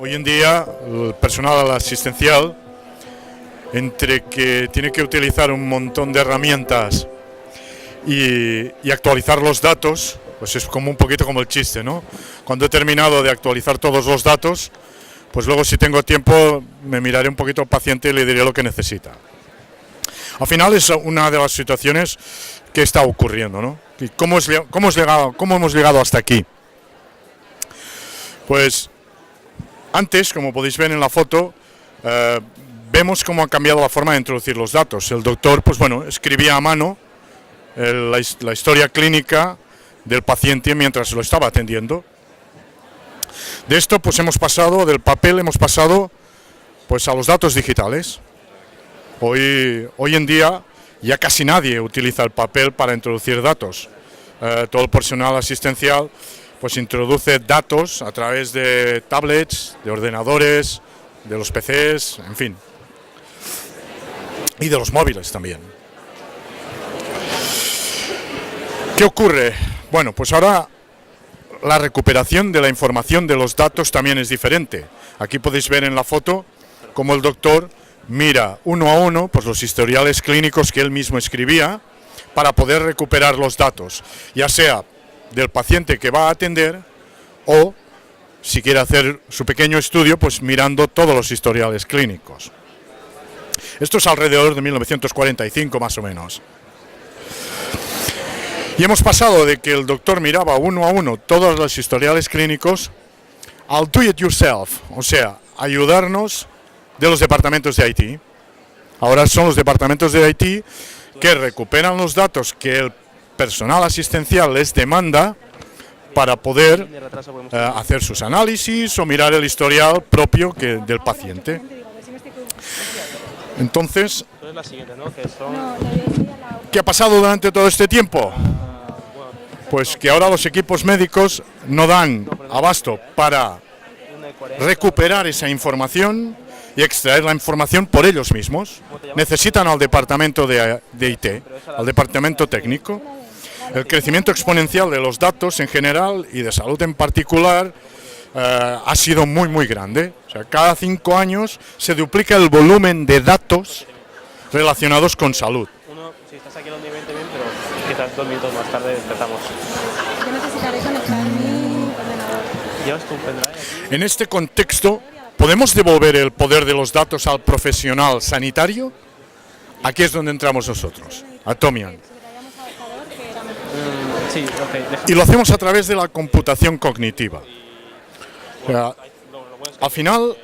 Hoy en día el personal asistencial, entre que tiene que utilizar un montón de herramientas y actualizar los datos, pues es como un poquito como el chiste, ¿no? Cuando he terminado de actualizar todos los datos, pues luego si tengo tiempo me miraré un poquito al paciente y le diré lo que necesita. Al final es una de las situaciones que está ocurriendo, ¿no? ¿Y cómo hemos llegado hasta aquí? Pues antes, como podéis ver en la foto, vemos cómo ha cambiado la forma de introducir los datos. El doctor, pues bueno, escribía a mano la historia clínica del paciente mientras lo estaba atendiendo. De esto, pues hemos pasado, del papel hemos pasado pues a los datos digitales. Hoy en día ya casi nadie utiliza el papel para introducir datos. Todo el personal asistencial pues introduce datos a través de tablets, de ordenadores, de los PCs, en fin. Y de los móviles también. ¿Qué ocurre? Bueno, pues ahora la recuperación de la información de los datos también es diferente. Aquí podéis ver en la foto cómo el doctor mira uno a uno pues los historiales clínicos que él mismo escribía para poder recuperar los datos, ya sea del paciente que va a atender o, si quiere hacer su pequeño estudio, pues mirando todos los historiales clínicos. Esto es alrededor de 1945 más o menos. Y hemos pasado de que el doctor miraba uno a uno todos los historiales clínicos al do it yourself, o sea, ayudarnos de los departamentos de IT. Ahora son los departamentos de IT que recuperan los datos que el personal asistencial les demanda para poder hacer sus análisis o mirar el historial propio del paciente. Entonces, ¿qué ha pasado durante todo este tiempo? Pues que ahora los equipos médicos no dan abasto para recuperar esa información y extraer la información por ellos mismos. Necesitan al departamento de IT, al departamento técnico. El crecimiento exponencial de los datos en general y de salud en particular ha sido muy grande. O sea, cada 5 años se duplica el volumen de datos relacionados con salud. Si estás aquí donde 20 bien, pero quizás 2 minutos más tarde empezamos. Yo necesitaré conectar mi ordenador. ¿Llevas tu pendrive aquí? En este contexto, ¿podemos devolver el poder de los datos al profesional sanitario? Aquí es donde entramos nosotros, Atomian. Sí, ok. Y lo hacemos a través de la computación cognitiva. O sea, al final,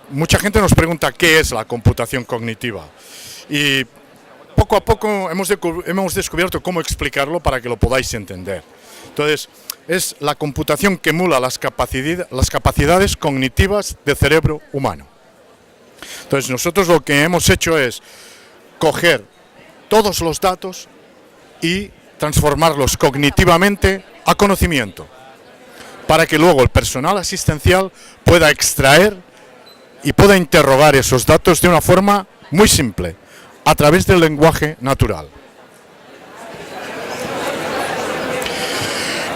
mucha gente nos pregunta qué es la computación cognitiva. Y poco a poco hemos descubierto cómo explicarlo para que lo podáis entender. Entonces, es la computación que emula las capacidades cognitivas del cerebro humano. Entonces, nosotros lo que hemos hecho es coger todos los datos y transformarlos cognitivamente a conocimiento, para que luego el personal asistencial pueda extraer y pueda interrogar esos datos de una forma muy simple, a través del lenguaje natural.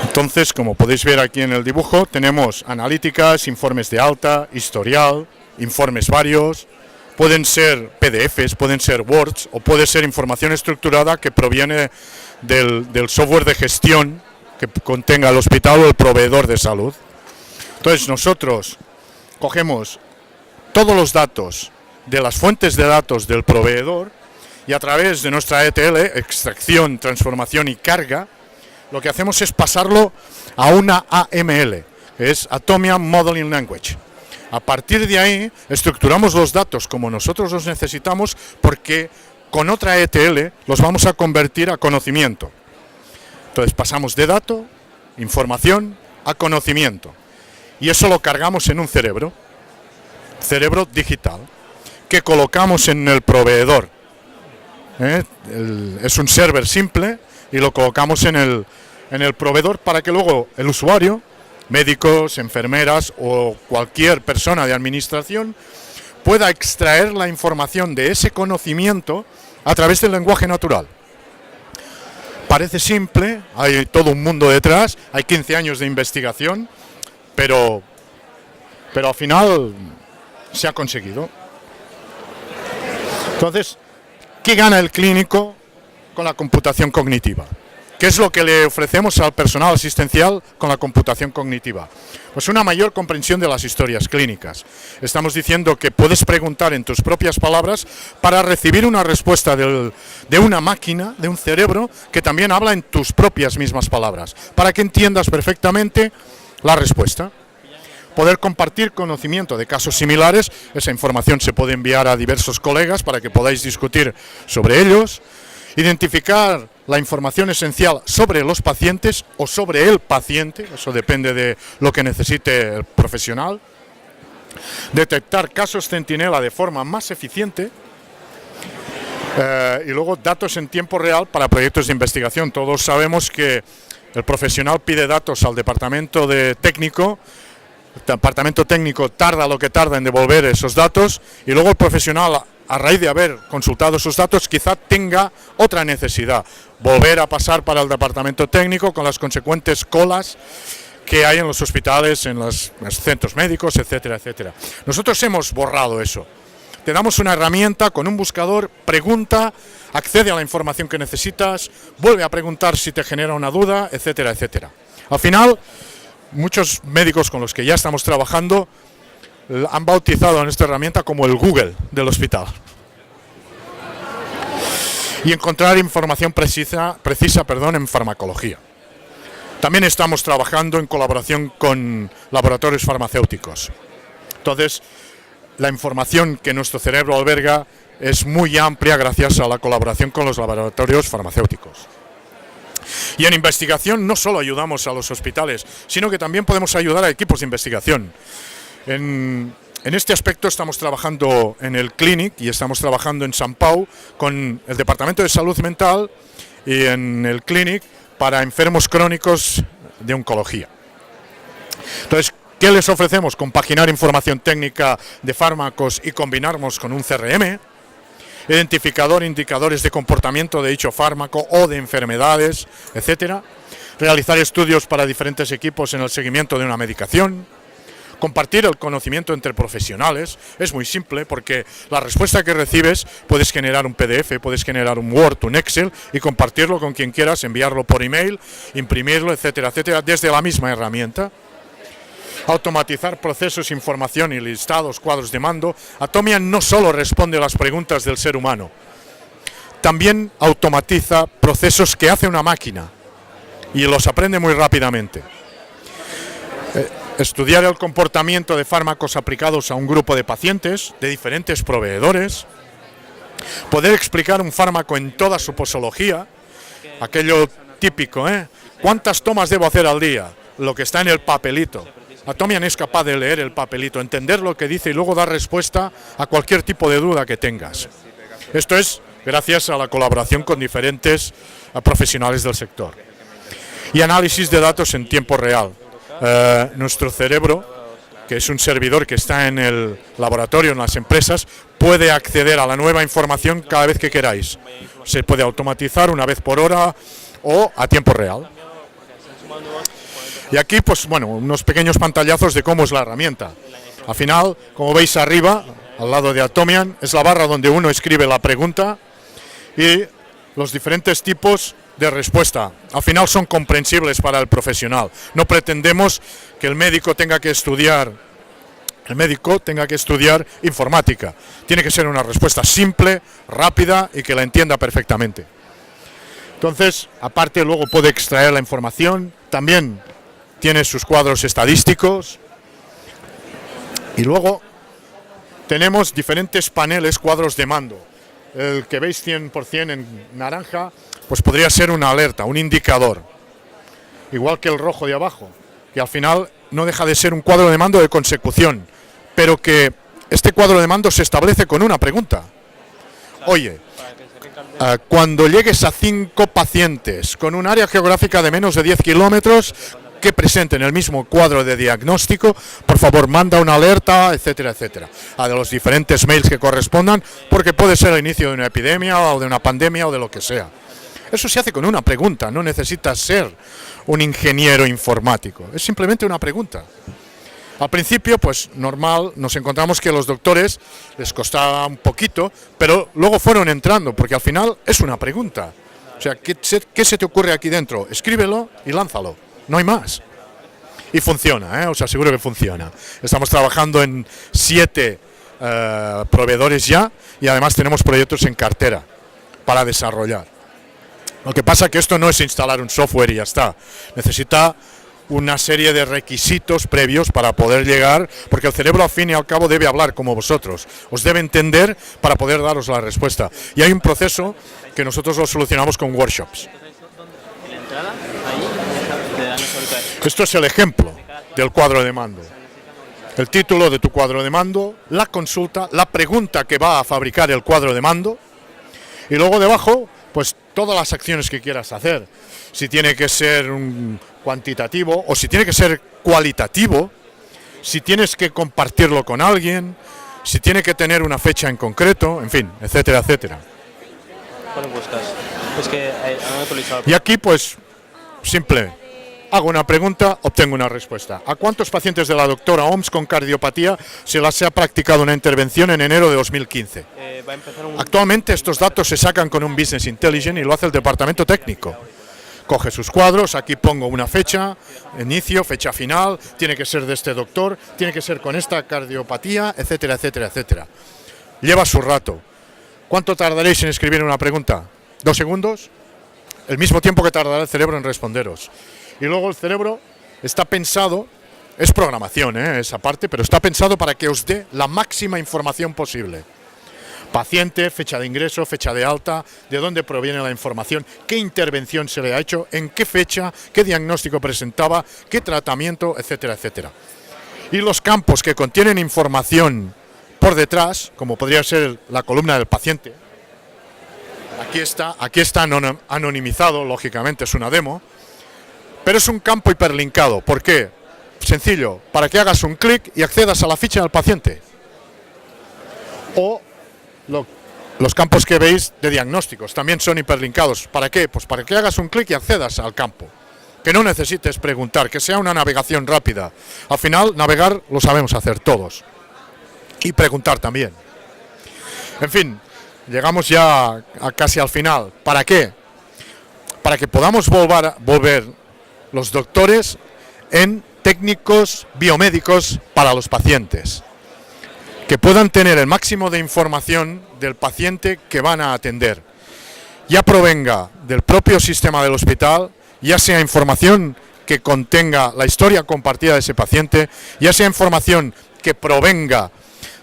Entonces, como podéis ver aquí en el dibujo, tenemos analíticas, informes de alta, historial, informes varios, pueden ser PDFs, pueden ser Words o puede ser información estructurada que proviene del software de gestión que contenga el hospital o el proveedor de salud. Entonces nosotros cogemos todos los datos de las fuentes de datos del proveedor y a través de nuestra ETL, extracción, transformación y carga, lo que hacemos es pasarlo a una AML, que es Atomian Modeling Language. A partir de ahí estructuramos los datos como nosotros los necesitamos, porque con otra ETL los vamos a convertir a conocimiento. Entonces pasamos de dato, información, a conocimiento. Y eso lo cargamos en un cerebro digital, que colocamos en el proveedor. Es un server simple y lo colocamos en el proveedor para que luego el usuario, médicos, enfermeras o cualquier persona de administración, pueda extraer la información de ese conocimiento a través del lenguaje natural. Parece simple, hay todo un mundo detrás, hay 15 años de investigación, pero pero al final se ha conseguido. Entonces, ¿qué gana el clínico con la computación cognitiva? ¿Qué es lo que le ofrecemos al personal asistencial con la computación cognitiva? Pues una mayor comprensión de las historias clínicas. Estamos diciendo que puedes preguntar en tus propias palabras para recibir una respuesta de una máquina, de un cerebro, que también habla en tus propias mismas palabras, para que entiendas perfectamente la respuesta. Poder compartir conocimiento de casos similares, esa información se puede enviar a diversos colegas para que podáis discutir sobre ellos. Identificar la información esencial sobre los pacientes o sobre el paciente, eso depende de lo que necesite el profesional. Detectar casos centinela de forma más eficiente. Y luego datos en tiempo real para proyectos de investigación. Todos sabemos que el profesional pide datos al departamento técnico. El departamento técnico tarda lo que tarda en devolver esos datos y luego el profesional, a raíz de haber consultado esos datos, quizá tenga otra necesidad, volver a pasar para el departamento técnico con las consecuentes colas que hay en los hospitales, en los centros médicos, etcétera, etcétera. Nosotros hemos borrado eso. Te damos una herramienta con un buscador, pregunta, accede a la información que necesitas, vuelve a preguntar si te genera una duda, etcétera, etcétera. Al final, muchos médicos con los que ya estamos trabajando han bautizado a nuestra herramienta como el Google del hospital. Y encontrar información precisa en farmacología. También estamos trabajando en colaboración con laboratorios farmacéuticos. Entonces, la información que nuestro cerebro alberga es muy amplia gracias a la colaboración con los laboratorios farmacéuticos. Y en investigación no solo ayudamos a los hospitales, sino que también podemos ayudar a equipos de investigación. En este aspecto estamos trabajando en el Clinic y estamos trabajando en San Pau con el Departamento de Salud Mental y en el Clinic para enfermos crónicos de oncología. Entonces, ¿qué les ofrecemos? Compaginar información técnica de fármacos y combinarnos con un CRM, indicadores de comportamiento de dicho fármaco o de enfermedades, etcétera. Realizar estudios para diferentes equipos en el seguimiento de una medicación. Compartir el conocimiento entre profesionales. Es muy simple porque la respuesta que recibes puedes generar un PDF, puedes generar un Word, un Excel y compartirlo con quien quieras, enviarlo por email, imprimirlo, etcétera, etcétera, desde la misma herramienta. Automatizar procesos, información y listados, cuadros de mando. Atomian no solo responde a las preguntas del ser humano, también automatiza procesos que hace una máquina y los aprende muy rápidamente. Estudiar el comportamiento de fármacos aplicados a un grupo de pacientes de diferentes proveedores. Poder explicar un fármaco en toda su posología, aquello típico, ¿cuántas tomas debo hacer al día? Lo que está en el papelito. Atomian es capaz de leer el papelito, entender lo que dice y luego dar respuesta a cualquier tipo de duda que tengas. Esto es gracias a la colaboración con diferentes profesionales del sector. Y análisis de datos en tiempo real. Nuestro cerebro, que es un servidor que está en el laboratorio, en las empresas, puede acceder a la nueva información cada vez que queráis. Se puede automatizar una vez por hora o a tiempo real. Y aquí, pues bueno, unos pequeños pantallazos de cómo es la herramienta. Al final, como veis arriba, al lado de Atomian, es la barra donde uno escribe la pregunta y los diferentes tipos de respuesta. Al final son comprensibles para el profesional. No pretendemos que el médico tenga que estudiar informática. Tiene que ser una respuesta simple, rápida y que la entienda perfectamente. Entonces, aparte luego puede extraer la información, también tiene sus cuadros estadísticos y luego tenemos diferentes paneles, cuadros de mando. El que veis 100% en naranja, pues podría ser una alerta, un indicador, igual que el rojo de abajo, que al final no deja de ser un cuadro de mando de consecución, pero que este cuadro de mando se establece con una pregunta. Oye, cuando llegues a 5 pacientes con un área geográfica de menos de 10 kilómetros que presenten el mismo cuadro de diagnóstico, por favor manda una alerta, etcétera, etcétera, a de los diferentes mails que correspondan, porque puede ser el inicio de una epidemia o de una pandemia o de lo que sea. Eso se hace con una pregunta, no necesitas ser un ingeniero informático, es simplemente una pregunta. Al principio, pues normal, nos encontramos que los doctores les costaba un poquito, pero luego fueron entrando, porque al final es una pregunta. O sea, ¿qué se te ocurre aquí dentro? Escríbelo y lánzalo, no hay más. Y funciona, os aseguro que funciona. Estamos trabajando en 7 proveedores ya, y además tenemos proyectos en cartera para desarrollar. Lo que pasa es que esto no es instalar un software y ya está. Necesita una serie de requisitos previos para poder llegar, porque el cerebro al fin y al cabo debe hablar como vosotros, os debe entender para poder daros la respuesta. Y hay un proceso que nosotros lo solucionamos con workshops. Esto es el ejemplo del cuadro de mando. El título de tu cuadro de mando, la consulta, la pregunta que va a fabricar el cuadro de mando, y luego debajo, pues todas las acciones que quieras hacer. Si tiene que ser un cuantitativo o si tiene que ser cualitativo, si tienes que compartirlo con alguien, si tiene que tener una fecha en concreto, en fin, etcétera, etcétera. ¿Cuál buscas? Es que han actualizado. Y aquí, pues, simple. Hago una pregunta, obtengo una respuesta. ¿A cuántos pacientes de la doctora Oms con cardiopatía se les ha practicado una intervención en enero de 2015? Va a empezar un... Actualmente estos datos se sacan con un Business Intelligence y lo hace el departamento técnico. Coge sus cuadros, aquí pongo una fecha, inicio, fecha final, tiene que ser de este doctor, tiene que ser con esta cardiopatía, etcétera, etcétera, etcétera. Lleva su rato. ¿Cuánto tardaréis en escribir una pregunta? ¿2 segundos? El mismo tiempo que tardará el cerebro en responderos. Y luego el cerebro está pensado, es programación, esa parte, pero está pensado para que os dé la máxima información posible. Paciente, fecha de ingreso, fecha de alta, de dónde proviene la información, qué intervención se le ha hecho, en qué fecha, qué diagnóstico presentaba, qué tratamiento, etcétera, etcétera. Y los campos que contienen información por detrás, como podría ser la columna del paciente, aquí está anonimizado, lógicamente es una demo, pero es un campo hiperlinkado. ¿Por qué? Sencillo, para que hagas un clic y accedas a la ficha del paciente. O los campos que veis de diagnósticos también son hiperlinkados. ¿Para qué? Pues para que hagas un clic y accedas al campo. Que no necesites preguntar, que sea una navegación rápida. Al final, navegar lo sabemos hacer todos. Y preguntar también. En fin, llegamos ya casi al final. ¿Para qué? Para que podamos volver los doctores en técnicos biomédicos para los pacientes. Que puedan tener el máximo de información del paciente que van a atender. Ya provenga del propio sistema del hospital, ya sea información que contenga la historia compartida de ese paciente, ya sea información que provenga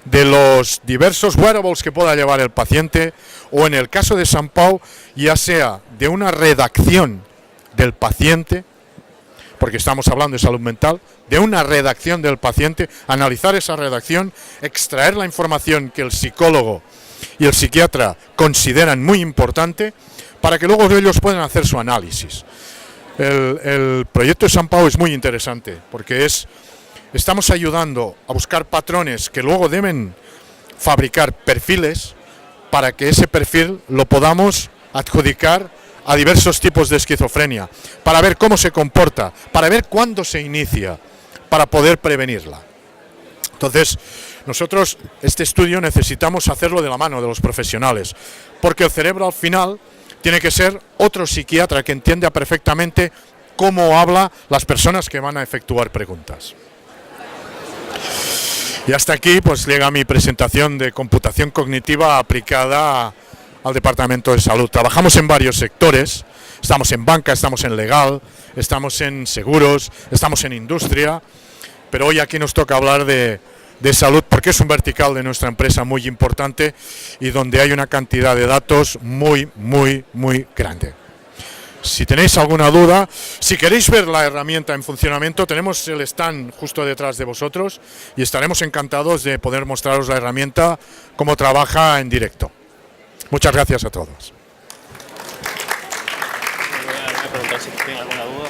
de los diversos wearables que pueda llevar el paciente, o en el caso de Sant Pau, ya sea de una redacción del paciente, porque estamos hablando de salud mental, de una redacción del paciente, analizar esa redacción, extraer la información que el psicólogo y el psiquiatra consideran muy importante, para que luego ellos puedan hacer su análisis. El proyecto de Sant Pau es muy interesante, porque estamos ayudando a buscar patrones que luego deben fabricar perfiles, para que ese perfil lo podamos adjudicar a diversos tipos de esquizofrenia, para ver cómo se comporta, para ver cuándo se inicia, para poder prevenirla. Entonces, nosotros este estudio necesitamos hacerlo de la mano de los profesionales, porque el cerebro al final tiene que ser otro psiquiatra que entienda perfectamente cómo habla las personas que van a efectuar preguntas. Y hasta aquí pues llega mi presentación de computación cognitiva aplicada al Departamento de Salud. Trabajamos en varios sectores, estamos en banca, estamos en legal, estamos en seguros, estamos en industria, pero hoy aquí nos toca hablar de salud, porque es un vertical de nuestra empresa muy importante y donde hay una cantidad de datos muy, muy, muy grande. Si tenéis alguna duda, si queréis ver la herramienta en funcionamiento, tenemos el stand justo detrás de vosotros y estaremos encantados de poder mostraros la herramienta, cómo trabaja en directo. Muchas gracias a todos. Voy a preguntar si tienen alguna duda.